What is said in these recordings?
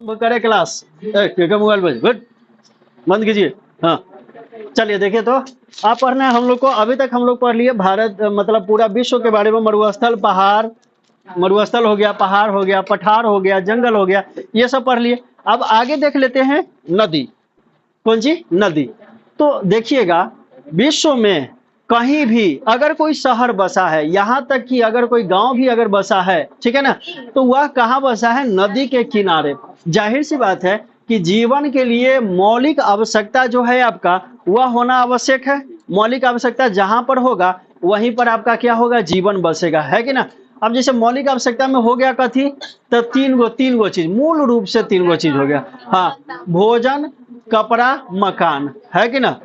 वो करे class mobile बज गुड बंद कीजिए। हाँ चलिए देखिए, तो आप पढ़ना है हम लोग को। अभी तक हम लोग पढ़ लिए भारत मतलब पूरा विश्व के बारे में। मरुस्थल, पहाड़, मरुस्थल हो गया, पहाड़ हो गया, पठार हो गया, जंगल हो गया, ये सब पढ़ लिए। अब आगे देख लेते हैं नदी। कौन सी नदी? तो देखिएगा, विश्व में कहीं भी अगर कोई शहर बसा है, यहाँ तक कि अगर कोई गांव भी अगर बसा है, ठीक है ना, तो वह कहाँ बसा है? नदी के किनारे। जाहिर सी बात है कि जीवन के लिए मौलिक आवश्यकता जो है आपका, वह होना आवश्यक है। मौलिक आवश्यकता जहां पर होगा वहीं पर आपका क्या होगा? जीवन बसेगा, है कि ना। अब जैसे मौलिक आवश्यकता में हो गया कथी? तो तीन गो चीज, मूल रूप से तीन गो चीज हो गया। हाँ, भोजन, कपड़ा, मकान, है कि ना।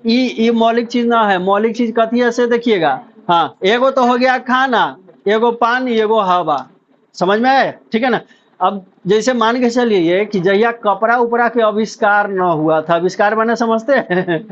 ये मौलिक चीज ना है। मौलिक चीज कथी है से देखिएगा। हाँ, एगो तो हो गया खाना, एगो पानी, एगो हवा। समझ में आए? ठीक है ना। अब जैसे मान के चलिए कि जहिया कपड़ा उपड़ा के आविष्कार न हुआ था, आविष्कार मैंने समझते हैं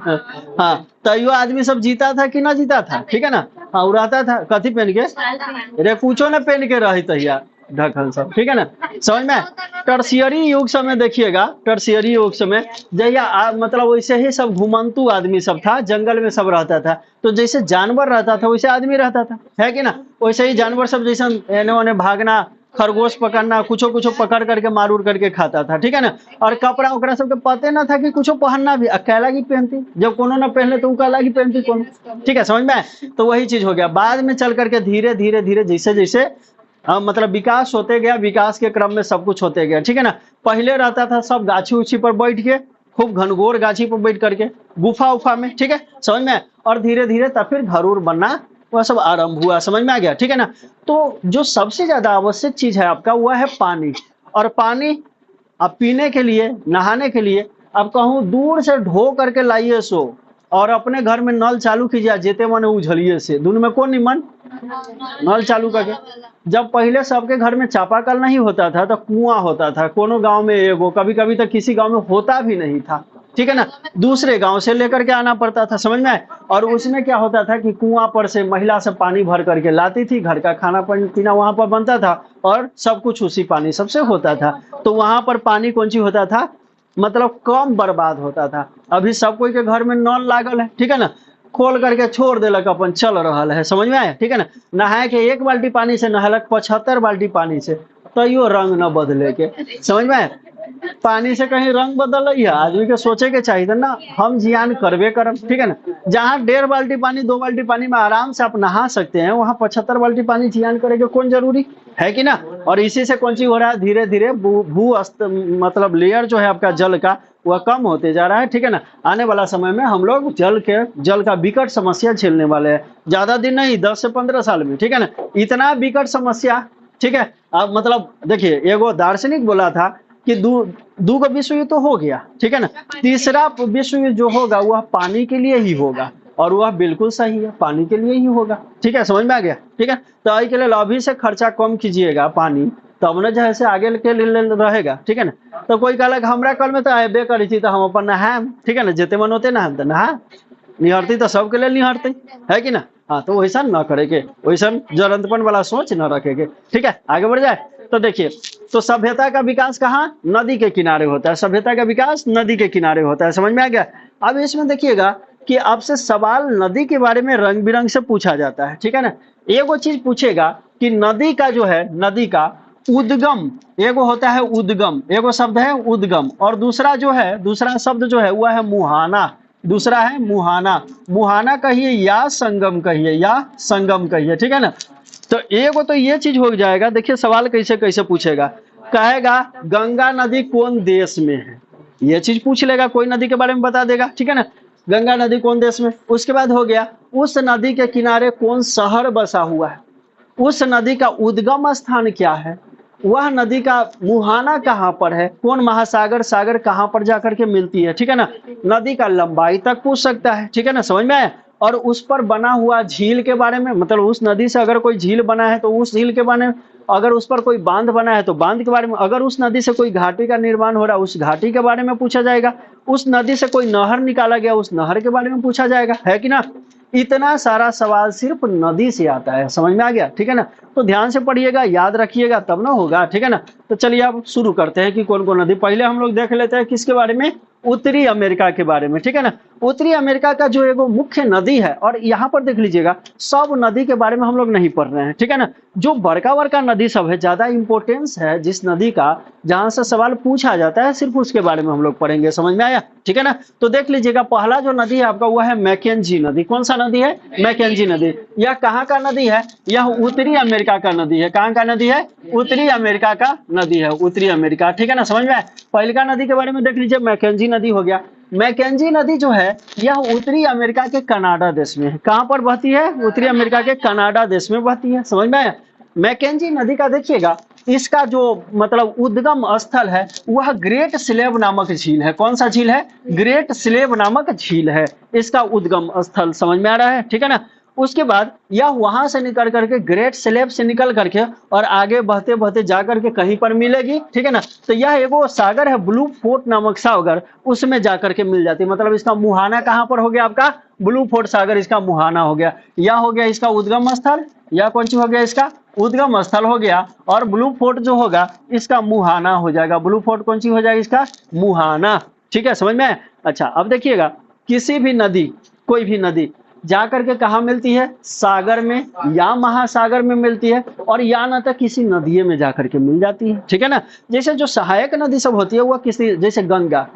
हाँ, तैयो आदमी सब जीता था कि ना जीता था, ठीक है ना। हाँ, वो रहता था कथी पहन के? रे कुछो न पहन के रही तहिया ढकल सब, ठीक है ना। समझ में? टर्शियरी युग समय देखिएगा, टर्शियरी युग समय जहिया मतलब वैसे ही सब घुमंतु आदमी सब था, जंगल में सब रहता था। तो जैसे जानवर रहता था वैसे आदमी रहता था, है कि ना। वैसे ही जानवर सब जैसे एने ओने भागना, खरगोश पकड़ना, कुछो कुछो पकड़ करके मार उड़ करके खाता था, ठीक है ना। और कपड़ा उकड़ा सबके पते ना था कि कुछो पहनना भी, अकेला की पहनती, जब कोनो ना पहने तो उकाला की पहनती कोनो, ठीक है। समझ में आए? तो वही चीज हो गया। बाद में चल करके धीरे धीरे धीरे जैसे जैसे मतलब विकास होते गया, विकास के क्रम में सब कुछ होते गया, ठीक है ना। पहले रहता था सब गाछी उछी पर बैठ के, खूब घनघोर गाछी पर बैठ करके, गुफा उफा में, ठीक है। समझ में? और धीरे धीरे तब फिर घर उर बनना वह सब आरंभ हुआ। समझ में आ गया? ठीक है ना। तो जो सबसे ज्यादा आवश्यक चीज है आपका वह है पानी। और पानी अब पीने के लिए, नहाने के लिए, अब कहूँ दूर से ढो करके लाइए सो, और अपने घर में नल चालू कीजिए, जेते मन उझलिए से, दोनों में कौन निमन? नल चालू करके। जब पहले सबके घर में चापाकल नहीं होता था तो कुआं होता था, कोनो गांव में एगो, कभी कभी तो किसी गांव में होता भी नहीं था, ठीक है ना। दूसरे गांव से लेकर के आना पड़ता था। समझ में आए? और उसमें क्या होता था कि कुआं पर से महिला सब पानी भर करके लाती थी, घर का खाना पीना वहां पर बनता था, और सब कुछ उसी पानी सबसे होता था। तो वहां पर पानी कौन सी होता था? मतलब कम बर्बाद होता था। अभी सब कोई के घर में नल लागल है, ठीक है ना, खोल करके छोड़ देलक, अपन चल रहा है। समझ में आया? ठीक है ना। नहाए के 1 बाल्टी पानी से नहालक 75 बाल्टी पानी से, तैयो रंग न बदले के। समझ में आया? पानी से कहीं रंग बदल है, आदमी के सोचे के चाहिए ना, हम जियान करबे करम, ठीक है ना। जहाँ 1.5 बाल्टी पानी, 2 बाल्टी पानी में आराम से आप नहा सकते हैं, वहाँ 75 बाल्टी पानी जियान करेंगे कौन जरूरी है कि ना। और इसी से कौन चीज हो रहा है? धीरे धीरे भू मतलब लेयर जो है आपका जल का, वह कम होते जा रहा है, ठीक है ना। आने वाला समय में हम लोग जल का विकट समस्या झेलने वाले हैं। ज्यादा दिन नहीं, 10 से 15 साल में, ठीक है ना। इतना विकट समस्या, ठीक है। अब मतलब देखिए, एगो दार्शनिक बोला था कि दू का विश्व युद्ध तो हो गया, ठीक है ना। तीसरा विश्व युद्ध जो होगा वह पानी के लिए ही होगा, और वह बिल्कुल सही है, पानी के लिए ही होगा, ठीक है। समझ में आ गया? ठीक है। तो आई के लिए अभी से खर्चा कम कीजिएगा पानी, तब न जैसे आगे के लिए रहेगा, ठीक है ना। तो कोई कहलक हमरा कल में तो अबे करी थी तो हम अपन नहाएम, ठीक है ना, जेते मन होते नहाएम तो नहा, निहरती तो सबके लिए निहरती, है कि ना। हाँ, तो वैसा न करे के, वैसा जरंतपन वाला सोच न रखे के, ठीक है। आगे बढ़ जाए तो देखिए, तो सभ्यता का विकास कहाँ? नदी के किनारे होता है। सभ्यता का विकास नदी के किनारे होता है। समझ में आ गया? अब इसमें देखिएगा कि आपसे सवाल नदी के बारे में रंग बिरंग से पूछा जाता है, ठीक है ना। एगो चीज पूछेगा कि नदी का जो है, नदी का उद्गम, एगो होता है उद्गम, एगो शब्द है उद्गम, और दूसरा जो है, दूसरा शब्द जो है वह है मुहाना। दूसरा है मुहाना। मुहाना कहिए या संगम कहिए, या संगम कहिए, ठीक है ना। तो एगो तो ये चीज हो जाएगा। देखिए सवाल कैसे कैसे पूछेगा, कहेगा गंगा नदी कौन देश में है, ये चीज पूछ लेगा, कोई नदी के बारे में बता देगा, ठीक है ना। गंगा नदी कौन देश में। उसके बाद हो गया, उस नदी के किनारे कौन शहर बसा हुआ है, उस नदी का उद्गम स्थान क्या है, वह नदी का मुहाना कहाँ पर है, कौन महासागर सागर कहाँ पर जाकर के मिलती है, ठीक है ना। नदी का लंबाई तक पूछ सकता है, ठीक है ना। समझ में आया? और उस पर बना हुआ झील के बारे में, मतलब उस नदी से अगर कोई झील बना है तो उस झील के बारे में, अगर उस पर कोई बांध बना है तो बांध के बारे में, अगर उस नदी से कोई घाटी का निर्माण हो रहा है उस घाटी के बारे में पूछा जाएगा, उस नदी से कोई नहर निकाला गया उस नहर के बारे में पूछा जाएगा, है कि ना। इतना सारा सवाल सिर्फ नदी से आता है, समझ में आ गया, ठीक है ना। तो ध्यान से पढ़िएगा, याद रखिएगा, तब ना होगा, ठीक है ना। तो चलिए अब शुरू करते हैं कि कौन कौन नदी। पहले हम लोग देख लेते हैं किसके बारे में, उत्तरी अमेरिका के बारे में, ठीक है ना। उत्तरी अमेरिका का जो एगो मुख्य नदी है, और यहाँ पर देख लीजिएगा सब नदी के बारे में हम लोग नहीं पढ़ रहे हैं, ठीक है ना। जो बड़का बड़का नदी सब है, ज्यादा इंपॉर्टेंस है जिस नदी का, जहां से सवाल पूछा जाता है, सिर्फ उसके बारे में हम लोग पढ़ेंगे, समझ में आया, ठीक है ना। तो देख लीजिएगा पहला जो नदी है आपका वो है मैकेंजी नदी। कौन सा नदी है, मैकेंजी नदी। यह कहाँ का नदी है, यह उत्तरी अमेरिका का नदी है। कहाँ का नदी है, उत्तरी अमेरिका का नदी है, उत्तरी अमेरिका, ठीक है ना, समझ में आया। पहले नदी के बारे में देख लीजिए, मैकेंजी नदी हो गया। मैकेंजी नदी जो है यह उत्तरी अमेरिका के कनाडा देश में है। कहाँ पर बहती है, उत्तरी अमेरिका के कनाडा देश में बहती है, समझ में आया। मैकेंजी नदी का देखिएगा, इसका जो मतलब उद्गम स्थल है वह ग्रेट स्लेव नामक झील है। कौन सा झील है, ग्रेट स्लेव नामक झील है इसका उद्गम स्थल, समझ में आ रहा है, ठीक है ना। उसके बाद यह वहां से निकल करके, ग्रेट स्लेव से निकल करके और आगे बहते बहते जा करके कहीं पर मिलेगी, ठीक है ना। तो यह एगो सागर है, ब्लू फोर्ट नामक सागर, उसमें जाकर के मिल जाती है। मतलब इसका मुहाना कहाँ पर हो गया आपका, ब्लू फोर्ट सागर इसका मुहाना हो गया। यह हो गया इसका उद्गम स्थल, या कौन सी हो गया इसका उद्गम स्थल हो गया, और ब्लू फोर्ट जो होगा इसका मुहाना हो जाएगा। ब्लू फोर्ट कौन सी हो जाएगी, इसका मुहाना, ठीक है, समझ में। अच्छा अब देखिएगा, किसी भी नदी, कोई भी नदी जाकर के कहा मिलती है, सागर में या महासागर में मिलती है, और या न तो किसी नदिये में जाकर के मिल जाती है, ठीक है ना। जैसे जो सहायक नदी सब होती है वह किसी, जैसे गंगा,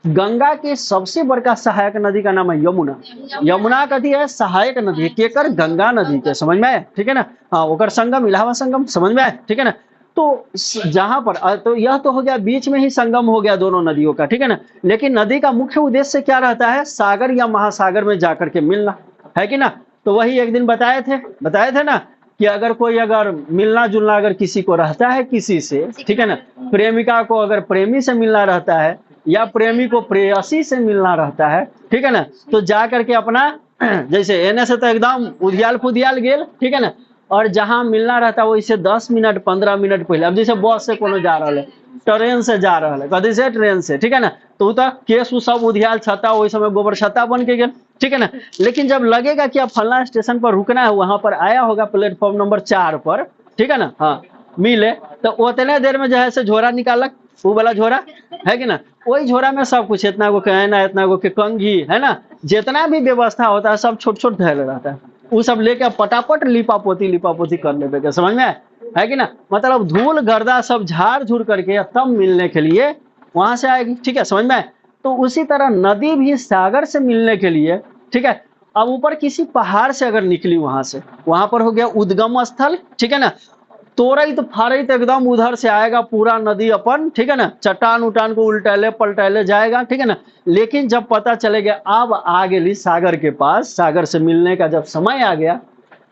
गंगा के सबसे बड़का सहायक नदी का नाम है यमुना। यमुना कथी है, सहायक नदी है, केकर, गंगा नदी के, समझ में आए, ठीक है ना। हाँ, ओकर संगम इलाहाबाद संगम, समझ में आए, ठीक है ना। तो जहां पर, तो यह तो हो गया बीच में ही संगम हो गया दोनों नदियों का, ठीक है ना। लेकिन नदी का मुख्य उद्देश्य क्या रहता है, सागर या महासागर में जाकर के मिलना, है कि ना। तो वही एक दिन बताए थे ना, कि अगर कोई, अगर मिलना जुलना अगर किसी को रहता है किसी से, ठीक है ना, प्रेमिका को अगर प्रेमी से मिलना रहता है, या प्रेमी को प्रेयसी से मिलना रहता है, ठीक है ना, तो जा करके अपना जैसे एने से तो एकदम उधियाल फुदियाल गेल, ठीक है ना, और जहां मिलना रहता है वो इसे 10 मिनट 15 मिनट पहले, अब जैसे बस से कोनो जा रहा है, ट्रेन से जा रहा है, कथी से, ट्रेन से, ठीक है ना, तो केस सब उधियाल छता, वही समय गोबर छता बन के गया, ठीक है ना। लेकिन जब लगेगा कि अब फलना स्टेशन पर रुकना है, वहां पर आया होगा प्लेटफॉर्म नंबर 4 पर, ठीक है ना, हाँ मिले, तो उतने देर में जो है से झोरा निकालक, वो वाला झोरा है कि ना, वही झोरा में सब कुछ, इतना गो कहना, इतना गो के कंघी, है ना, जितना भी व्यवस्था होता है सब छोट छोट धैर्य रहता है, वो सब लेके पटापट लिपापोती कर लेते, समझ में है कि ना। मतलब धूल गर्दा सब झाड़ झूड़ करके तब मिलने के लिए वहां से आएगी, ठीक है, समझ में। तो उसी तरह नदी भी सागर से मिलने के लिए, ठीक है, अब ऊपर किसी पहाड़ से अगर निकली वहां से, वहां पर हो गया उद्गम स्थल, ठीक है ना। तोड़त फाड़त एकदम उधर से आएगा पूरा नदी अपन, ठीक है ना, चट्टान उटान को उल्टैले पलटैले जाएगा, ठीक है ना। लेकिन जब पता चलेगा अब आ गई सागर के पास, सागर से मिलने का जब समय आ गया,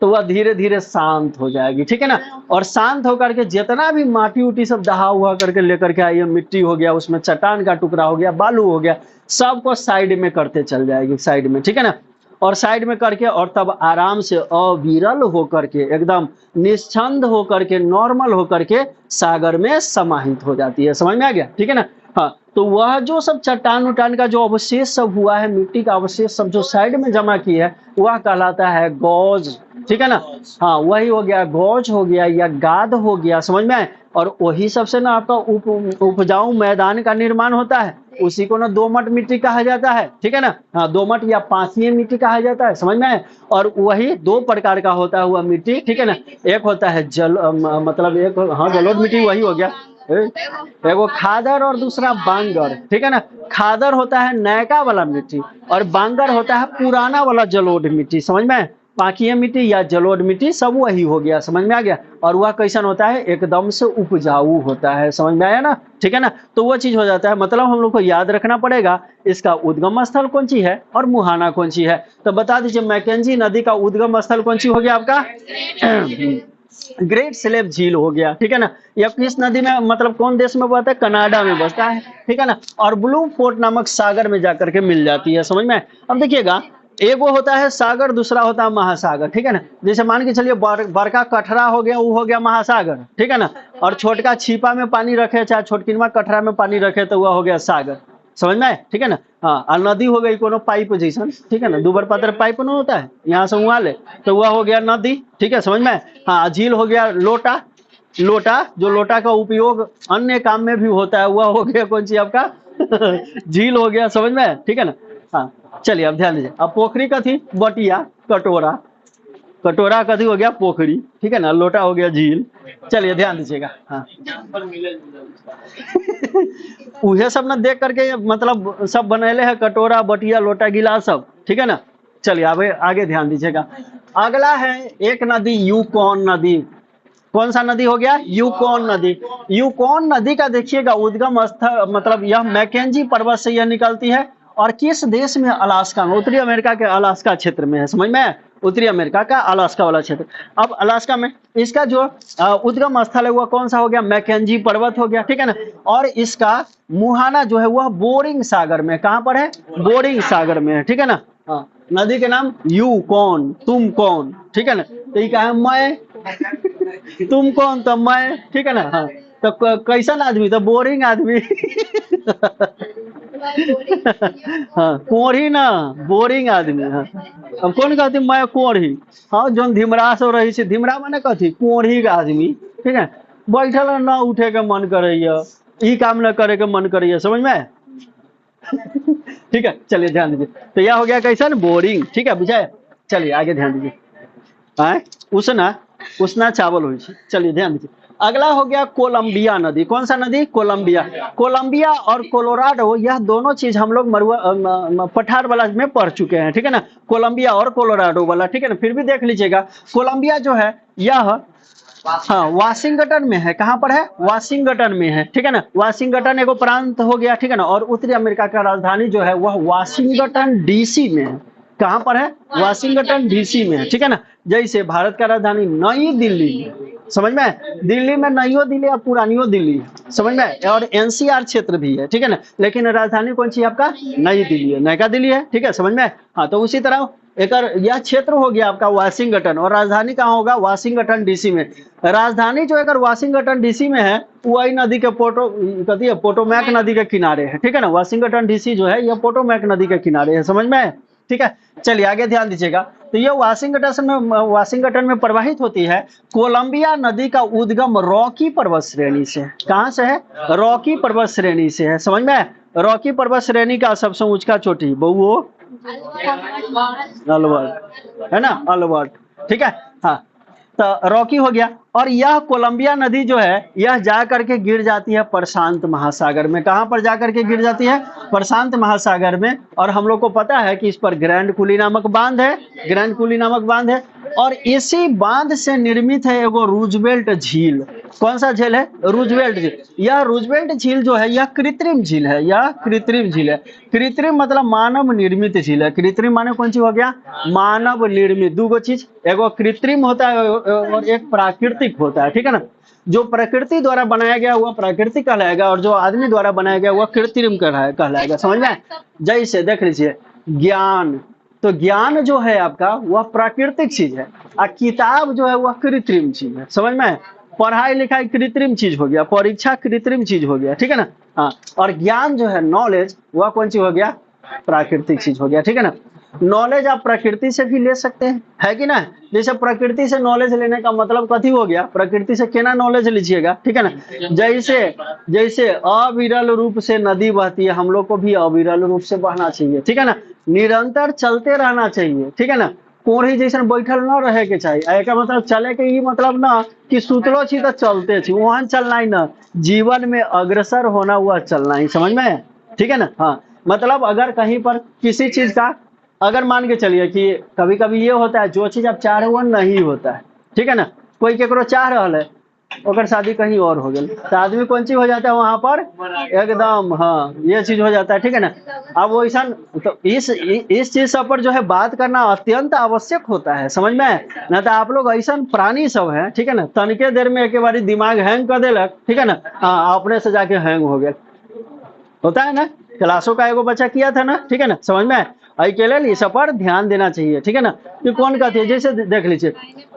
तो वह धीरे धीरे शांत हो जाएगी, ठीक है ना। और शांत होकर के जितना भी माटी उटी सब दहा हुआ करके लेकर के आई है, मिट्टी हो गया, उसमें चट्टान का टुकड़ा हो गया, बालू हो गया, सबको साइड में करते चल जाएगी, साइड में, ठीक है ना। और साइड में करके, और तब आराम से अविरल होकर के, एकदम निश्चंद होकर के, नॉर्मल होकर के सागर में समाहित हो जाती है, समझ में आ गया, ठीक है ना। हाँ, तो वह जो सब चट्टान उटान का जो अवशेष सब हुआ है, मिट्टी का अवशेष सब जो साइड में जमा की है, वह कहलाता है गौज, ठीक है ना। हाँ, वही हो गया, गौज हो गया या गाद हो गया, समझ में आए। और वही सबसे ना आपका उपजाऊ मैदान का निर्माण होता है, उसी को ना दोमट मिट्टी कहा जाता है, ठीक है ना। हाँ, दोमट या पाथीय मिट्टी कहा जाता है, समझ में आए। और वही 2 प्रकार का होता हुआ मिट्टी, ठीक है ना। एक होता है मतलब एक, हाँ, जलोढ़ मिट्टी वही हो गया, एगो खादर और दूसरा बांगर, ठीक है ना। खादर होता है नयका वाला मिट्टी, और बांगर होता है पुराना वाला जलोढ़ मिट्टी, समझ में आए। पाकिया मिट्टी या जलोढ़ मिट्टी सब वही हो गया, समझ में आ गया। और वह कैसन होता है, एकदम से उपजाऊ होता है, समझ में आया ना, ठीक है ना। तो वो चीज हो जाता है, मतलब हम लोग को याद रखना पड़ेगा इसका उद्गम स्थल कौन सी है और मुहाना कौन सी है। तो बता दीजिए, मैकेंजी नदी का उद्गम स्थल कौन सी हो गया आपका, ग्रेट स्लेव झील हो गया, ठीक है ना। यह किस नदी में, मतलब कौन देश में बसता है, कनाडा में बसता है, ठीक है ना। और ब्लू फोर्ट नामक सागर में जाकर के मिल जाती है, समझ में। अब देखिएगा, एक वो होता है सागर, दूसरा होता है महासागर, ठीक है ना। जैसे मान के चलिए बड़का कठरा हो गया, वो हो गया महासागर, ठीक है ना। और छोटका छिपा में पानी रखे, चाहे छोटकिनवा कठरा में पानी रखे, तो वह हो गया सागर। समझ में आए, ठीक है ना। हाँ, और नदी हो गई कोनो पाइप जैसन, ठीक है ना, दुबर पातर पाइप न होता है, यहाँ से वहां ले, तो वह हो गया नदी, ठीक है, समझ में आए। हाँ, झील हो गया लोटा, लोटा जो लोटा का उपयोग अन्य काम में भी होता है, वह हो गया कौन सी आपका झील हो गया, समझ में आए, ठीक है ना। हाँ, चलिए अब ध्यान दीजिए। अब पोखरी का थी बटिया, कटोरा, कटोरा कथी हो गया पोखरी, ठीक है ना, लोटा हो गया झील। चलिए ध्यान दीजिएगा। हाँ उहे सब ना देख करके मतलब सब बनेले है, कटोरा बटिया लोटा गिलास सब, ठीक है ना। चलिए आगे आगे ध्यान दीजिएगा। अगला है एक नदी यूकॉन नदी। कौन सा नदी हो गया, यूकॉन नदी। यूकॉन नदी का देखिएगा उद्गम स्थल मतलब यह मैकेंजी पर्वत से यह निकलती है, और किस देश में, अलास्का में, उत्तरी अमेरिका के अलास्का क्षेत्र में है, समझ में, उत्तरी अमेरिका का अलास्का वाला क्षेत्र। अब अलास्का में इसका जो उद्गम स्थल है वह कौन सा हो गया, मैकेंजी पर्वत हो गया, ठीक है ना। और इसका मुहाना जो है वह बोरिंग सागर में, कहां पर है, बोरिंग सागर में है, ठीक है ना। हाँ, नदी के नाम यू कौन, तुम कौन, ठीक है ना। तो ये कहा मैं तुम कौन, तो मैं, ठीक है ना। हाँ, तो कैसन आदमी, तो बोरिंग आदमी हाँ, कोढ़ी ना, बोरिंग आदमी। हाँ, अब कौन कहती मैं कोढ़ी, हाँ, जो धिमरा सो रही है, धिमरा माने कथी, कोढ़ी का आदमी, ठीक है। बैठल न उठे के मन करे, ई काम न करे के मन करे, समझ में ठीक है। चलिए ध्यान दीजिए। तो यह हो गया कैसन, बोरिंग, ठीक है, बुझाए। चलिए आगे ध्यान दीजिए। आए उसना, उसना चावल हो। चलिए ध्यान दीजिए। अगला हो गया कोलंबिया नदी। कौन सा नदी, कोलंबिया। कोलंबिया और कोलोराडो, यह दोनों चीज हम लोग मरुआ पठार वाला में पढ़ चुके हैं, ठीक है ना, कोलंबिया और कोलोराडो वाला, ठीक है ना। फिर भी देख लीजिएगा, कोलंबिया जो है यह हाँ वाशिंगटन में है। कहाँ पर है, वाशिंगटन में है, ठीक है ना। वाशिंगटन एगो प्रांत हो गया, ठीक है ना। और उत्तरी अमेरिका का राजधानी जो है वह वाशिंगटन डीसी में है। कहाँ पर है, वाशिंगटन डीसी में है, ठीक है ना। जैसे भारत का राजधानी नई दिल्ली, समझ में, दिल्ली में नईयो दिल्ली और पुरानियो दिल्ली, समझ में, और एनसीआर क्षेत्र भी है, ठीक है ना। लेकिन राजधानी कौन सी आपका, नई दिल्ली है, नयका दिल्ली है, ठीक है, समझ में। हाँ, तो उसी तरह एक यह क्षेत्र हो गया आपका वाशिंगटन, और राजधानी कहाँ होगा, वाशिंगटन डीसी में। राजधानी जो अगर वाशिंगटन डीसी में है, वही नदी के कथी है, पोटोमैक नदी के किनारे है, ठीक है ना। वाशिंगटन डीसी जो है यह पोटोमैक नदी के किनारे है, समझ में, ठीक है। चलिए आगे ध्यान दीजिएगा। तो ये वाशिंगटन में प्रवाहित होती है। कोलंबिया नदी का उद्गम रॉकी पर्वत श्रेणी से, कहां से है, रॉकी पर्वत श्रेणी से है, समझ में। रॉकी पर्वत श्रेणी का सबसे ऊंचा चोटी बहुओ अल्बर्ट, है ना, अल्बर्ट, ठीक है। हाँ, तो रॉकी हो गया। और यह कोलंबिया नदी जो है यह जा करके गिर जाती है प्रशांत महासागर में। कहां पर जाकर के गिर जाती है, प्रशांत महासागर में। और हम लोग को पता है कि इस पर ग्रैंड कुली नामक बांध है, ग्रैंड कुली नामक बांध है। और इसी बांध से निर्मित है एगो रूजवेल्ट झील। कौन सा झील है, रूजवेल्ट झील। यह रूजवेल्ट झील जो है यह कृत्रिम झील है, यह कृत्रिम झील है। कृत्रिम मतलब मानव निर्मित झील है। कृत्रिम माने कौन सी हो गया, मानव निर्मित। दो चीज, एगो कृत्रिम होता है और एक प्राकृतिक होता है, ठीक है ना। जो प्रकृति द्वारा बनाया गया हुआ प्राकृतिक कहलाएगा, और जो आदमी द्वारा बनाया गया हुआ कृत्रिम कहलाएगा, समझ में। जैसे देख लीजिए ज्ञान, तो ज्ञान जो है आपका वह प्राकृतिक चीज है, और किताब जो है वह कृत्रिम चीज है, समझ में। पढ़ाई लिखाई कृत्रिम चीज हो गया, परीक्षा कृत्रिम चीज हो गया, ठीक है ना। हाँ, और ज्ञान जो है नॉलेज वह कौन सी हो गया, प्राकृतिक चीज हो गया, ठीक है ना। नॉलेज आप प्रकृति से भी ले सकते हैं, है कि ना। जैसे प्रकृति से नॉलेज लेने का मतलब कथी हो गया, प्रकृति से केना नॉलेज लीजिएगा, ठीक है ना। जैसे अविरल रूप से नदी बहती है, हम लोग को भी अविरल रूप से बहना चाहिए, ठीक है ना। निरंतर चलते रहना चाहिए, ठीक है ना। कोढ़ी जैसे बैठल न रहे के चाहिए। एक मतलब चले के ये मतलब ना कि सुतलो छी तो चलते छी, वहां चलना ही ना, जीवन में अग्रसर होना हुआ चलना ही, समझ में, ठीक है ना। हाँ, मतलब अगर कहीं पर किसी चीज का, अगर मान के चलिए कि कभी कभी ये होता है जो चीज आप चाह रहे हो नहीं होता है, ठीक है ना। कोई केकरो चाह रहा है, अगर शादी कहीं और हो गई तो आदमी कौन चीज हो जाता है वहां पर, एकदम, हाँ, ये चीज हो जाता है, ठीक है ना। अब वो ऐसा, तो इस चीज सब पर जो है बात करना अत्यंत आवश्यक होता है, समझ में ना। तो आप लोग ऐसा प्राणी सब है, ठीक है ना, तनिके देर में एक बार दिमाग हैंग कर देलक, ठीक है ना। हाँ, अपने से जाके हैंग हो गया, होता है ना। क्लासों का एगो बच्चा किया था ना, ठीक है ना, समझ में। अकेले इस पर ध्यान देना चाहिए, ठीक है ना। कि कौन कहती है, जैसे देख लीजिए,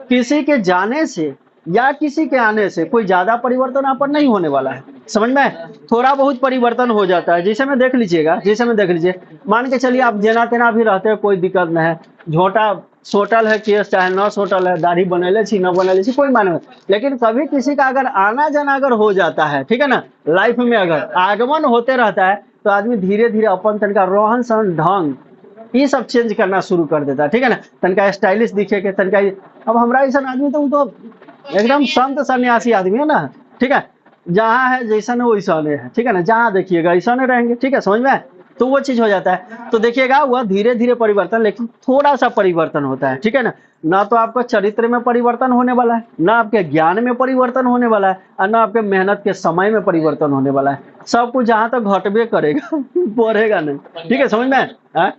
किसी के जाने से या किसी के आने से कोई ज्यादा परिवर्तन यहाँ पर नहीं होने वाला है, समझ में आए? थोड़ा बहुत परिवर्तन हो जाता है, जैसे में देख लीजिएगा, जैसे में देख लीजिए, मान के चलिए आप जेना तेना भी रहते हैं, कोई दिक्कत नहीं है, झोटा सोटल है केस चाहे न सोटल है, दाढ़ी बनेले छी न बनेले छी कोई माने नहीं। लेकिन कभी किसी का अगर आना जाना अगर हो जाता है, ठीक है ना, लाइफ में अगर आगमन होते रहता है, तो आदमी धीरे धीरे अपन तनका रोहन सहन ढंग ये सब चेंज करना शुरू कर देता है, ठीक है ना, तनका स्टाइलिश दिखे के तनका। अब हमारा ऐसा आदमी तो वो तो एकदम संत सन्यासी आदमी है ना, ठीक है, जहाँ है जैसा न वैसा है, ठीक है ना, जहाँ देखिएगा ऐसा नहीं रहेंगे, ठीक है, समझ में आए? तो वो चीज हो जाता है। तो देखिएगा वह धीरे धीरे परिवर्तन, लेकिन थोड़ा सा परिवर्तन होता है, ठीक है ना, ना तो आपका चरित्र में परिवर्तन होने वाला है, ना आपके ज्ञान में परिवर्तन होने वाला है, और ना आपके मेहनत के समय में परिवर्तन होने वाला है। सब कुछ जहाँ तक घटबे करेगा बढ़ेगा नहीं, ठीक है, समझ में आए?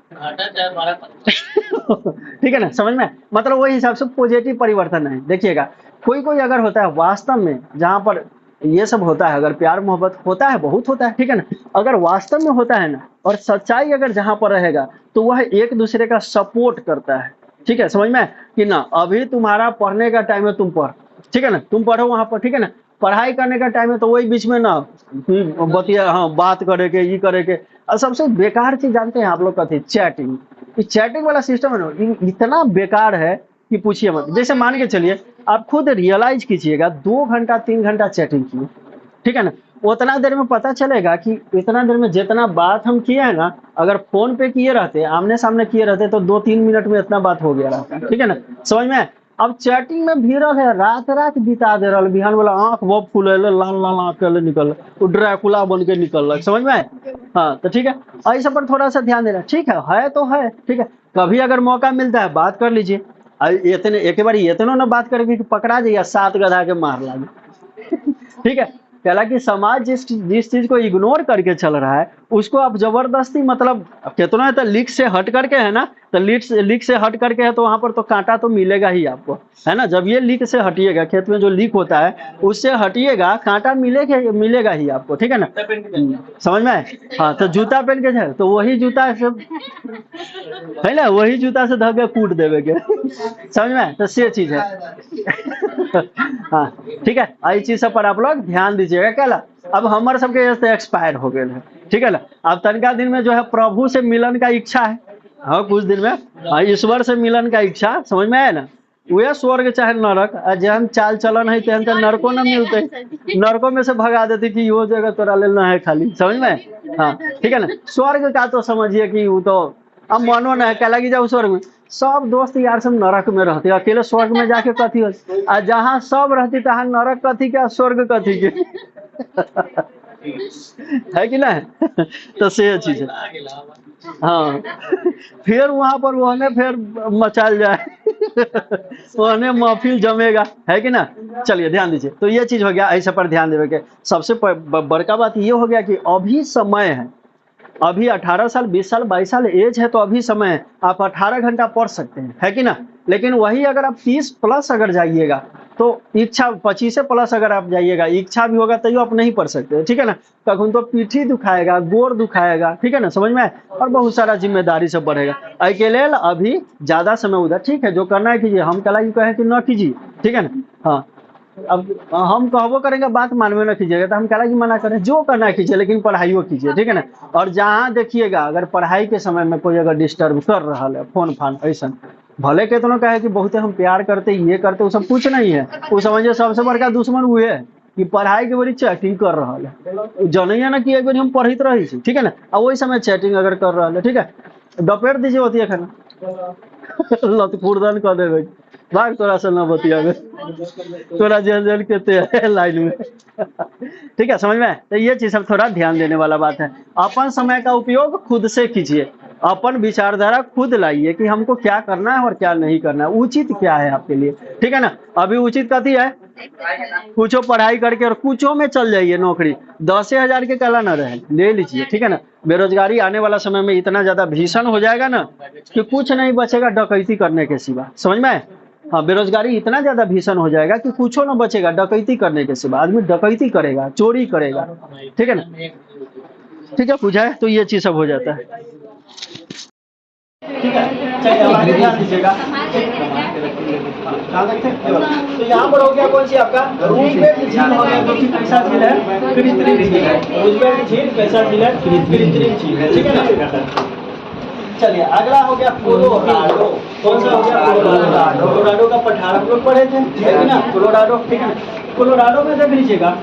ठीक है ना, समझ में? मतलब वही हिसाब से पॉजिटिव परिवर्तन है। देखिएगा कोई कोई अगर होता है वास्तव में, जहाँ पर ये सब होता है, अगर प्यार मोहब्बत होता है, बहुत होता है, ठीक है ना, अगर वास्तव में होता है ना, और सच्चाई अगर जहाँ पर रहेगा, तो वह एक दूसरे का सपोर्ट करता है, ठीक है, समझ में? कि ना अभी तुम्हारा पढ़ने का टाइम है, तुम पढ़, ठीक है ना, तुम पढ़ो वहां पर, ठीक है ना, पढ़ाई करने का टाइम है, तो वही बीच में ना बतिया, हाँ, बात करे के, ये करे के। और सबसे बेकार चीज जानते हैं आप लोग का थी चैटिंग। ये चैटिंग वाला सिस्टम है ना, इतना बेकार है कि पूछिए मत। जैसे मान के चलिए आप खुद रियलाइज कीजिएगा, 2 घंटा 3 घंटा चैटिंग किए, ठीक है ना, उतना देर में पता चलेगा कि इतना देर में जितना बात हम किए हैं ना, अगर फोन पे किए रहते, आमने सामने किए रहते, तो 2-3 मिनट में इतना बात हो गया रहता, ठीक है ना, समझ में? अब चैटिंग में भीड़ल है, रात रात बिता दे रहा, बिहान वाला आंख वो फूले लाल लाल आंख निकल, वो ड्रैकुला बन के निकल, समझ में? हाँ तो ठीक है, ऐसा पर थोड़ा सा ध्यान देना, ठीक है तो है, ठीक है, कभी अगर मौका मिलता है बात कर लीजिए। इतने एक बार इतनो ना बात करके पकड़ा जाइए 7 गधा के मार लागे ठीक है। हालांकि समाज जिस चीज को इग्नोर करके चल रहा है, उसको आप जबरदस्ती, मतलब कितना है तो लीक से हट करके है ना, तो लीक से हट करके है, तो वहां पर तो कांटा तो मिलेगा ही आपको, है ना। जब ये लीक से हटिएगा, खेत में जो लीक होता है उससे हटिएगा, कांटा मिलेगा ही आपको, ठीक है ना, समझ में आए? हाँ तो जूता पहन के जाए, तो वही जूता से है ना, वही जूता से धके कूट देवे के समझ में आए? तो से चीज है हाँ ठीक है, आई चीज सब पर आप लोग ध्यान दीजिएगा। क्या ला, अब हमारे सबके एक्सपायर हो गए हैं, ठीक है ना। अब तनका दिन में जो है प्रभु से मिलन का इच्छा है, हाँ कुछ दिन में ईश्वर से मिलन का इच्छा, समझ में आए ना। वह स्वर्ग चाहे नरक, जहन चाल चलन है तहन तो नरको न मिलते, नरकों में से भगा देती कि वो जगह तोरा ले ना है खाली, समझ में? हाँ ठीक है ना। स्वर्ग का तो समझिए कि वो तो अब मनो न है, क्या लगी जाओ स्वर्ग में, सब दोस्त यार सब नरक में रहते, अकेले स्वर्ग में जाके कथी हो, जहाँ सब रहती तहाँ नरक कथी के, स्वर्ग कथी के है कि ना तो से चीज है। हाँ फिर वहां पर वहने फिर मचाल जाए वहने महफिल जमेगा, है कि ना। चलिए ध्यान दीजिए, तो ये चीज हो गया, ऐसे पर ध्यान देवे के। सबसे बड़का बात ये हो गया कि अभी समय है, अभी 18 साल 20 साल 22 साल एज है, तो अभी समय है, आप 18 घंटा पढ़ सकते हैं, है कि ना। लेकिन वही अगर आप 30 प्लस अगर जाइएगा, तो इच्छा 25 से प्लस अगर आप जाइएगा, इच्छा भी होगा तो आप नहीं पढ़ सकते, ठीक है ना। तक तो पीठी दुखाएगा, गोर दुखाएगा, ठीक है ना, समझ में। और बहुत सारा जिम्मेदारी सब बढ़ेगा, के लेल अभी ज्यादा समय उधर, ठीक है, जो करना है कीजिए, हम कला यू कहे कि न कीजिए, ठीक है ना। हाँ अब हम कहबो करेंगे बात मानवे न कीजिएगा, तो हम कह कि मना करें, जो करना है कीजिए, लेकिन पढ़ाइयो कीजिए, ठीक है ना। और जहाँ देखिएगा अगर पढ़ाई के समय में कोई अगर डिस्टर्ब कर रहा है, फोन फान ऐसा, भले के तो कहे कि बहुत हम प्यार करते ये करते, वो सब कुछ नहीं है, वो समझिए सबसे बड़का दुश्मन वो है कि पढ़ाई के बड़ी चैटिंग कर रहा है, जनइए ना कि एक बार हम पढ़ित रही, ठीक है ना, और वही समय चैटिंग अगर कर रहा है, ठीक है, डपेट दीजिए होती है खाना लतफुर्दन कर देवे, भाग तोरा से न बतियावे, तोरा जेल के ते लाइन में ठीक है, समझ में। तो ये चीज सब थोड़ा ध्यान देने वाला बात है। अपन समय का उपयोग खुद से कीजिए, अपन विचारधारा खुद लाइए कि हमको क्या करना है और क्या नहीं करना है, उचित क्या है आपके लिए, ठीक है ना। अभी उचित कथी है, कुछो पढ़ाई करके और कुछो में चल जाइए नौकरी, 10,000 के कला न रहे, ले लीजिए, ठीक है ना। बेरोजगारी आने वाला समय में इतना ज्यादा भीषण हो जाएगा ना कि कुछ नहीं बचेगा डकैती करने के सिवा, समझ में। हाँ बेरोजगारी इतना ज्यादा भीषण हो जाएगा कि कुछो न बचेगा डकैती करने के सिवा, आदमी डकैती करेगा, चोरी करेगा, ठीक है ना। ठीक है, बुझा है, तो ये चीज सब हो जाता है। ठीक है। चलिए अब आगे ध्यान दीजिएगा। ध्यान रखते हैं। तो यहाँ पर हो गया कौन सी आपका रूजवेल्ट झील हो गया, जो कि कैसा झील है, कृत्रिम झील है। रूजवेल्ट झील कैसा झील है, कृत्रिम झील है, ठीक है ना। चलिए अगला हो गया कोलोराडो। कौन सा हो गया, कोलोराडो। कोलोराडो का पठार हम लोग पढ़े थे, है कि ना, कोलोराडो, ठीक है। कोलोराडो में देख लीजिएगा,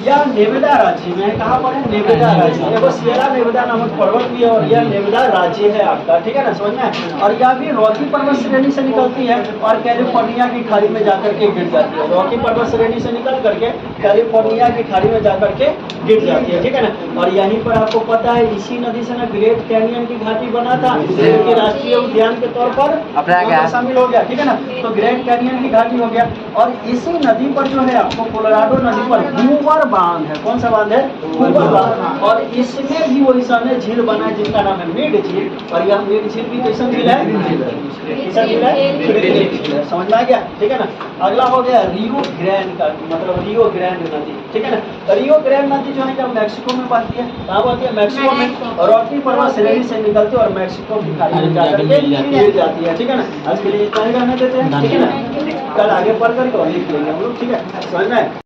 यह नेवेदा राज्य में, कहाँ पर है, नेवेदा राज्य में। देखो सियरा नेवेदा नामक पर्वत भी है और यह नेवेदा राज्य है आपका, ठीक है ना, समझ में। और यह भी रॉकी पर्वत श्रेणी से निकलती है और कैलिफोर्निया की खाड़ी में जाकर के गिर जाती है। रॉकी पर्वत श्रेणी से निकल करके कैलिफोर्निया की खाड़ी में जाकर के गिर जाती है, ठीक है ना। और यहीं पर आपको पता है इसी नदी से ना ग्रेट कैनियन की घाटी बना था, जो कि राष्ट्रीय उद्यान के तौर पर शामिल हो गया, ठीक है ना। तो ग्रेट कैनियन की घाटी हो गया। और इसी नदी पर जो है आपको कोलोराडो नदी पर हूवर बांध है। कौन सा बांध है, हूवर बांध। और इसमें भी वही समय झील बना है जिसका नाम है मिड झील। और यह मिड झील भी कैसा झील है, कैसा झील है, कृत्रिम झील है। समझ में आ गया, ठीक है ना। अगला हो गया रियो ग्रैंड का, मतलब रियो ग्रैंड नदी, ठीक है ना। रियो ग्रैंड नदी जो है क्या मैक्सिको में बहती है, कहाँ बहती है, मैक्सिको में। रॉकी पर्वत श्रेणी से निकलती है और मैक्सिको की खाड़ी में जाकर के गिर जाती है, ठीक है ना। आज के लिए इतना ही रहने देते हैं, ठीक है ना। कल आगे पढ़ करके और लिख लेंगे हम लोग, ठीक है, समझ में।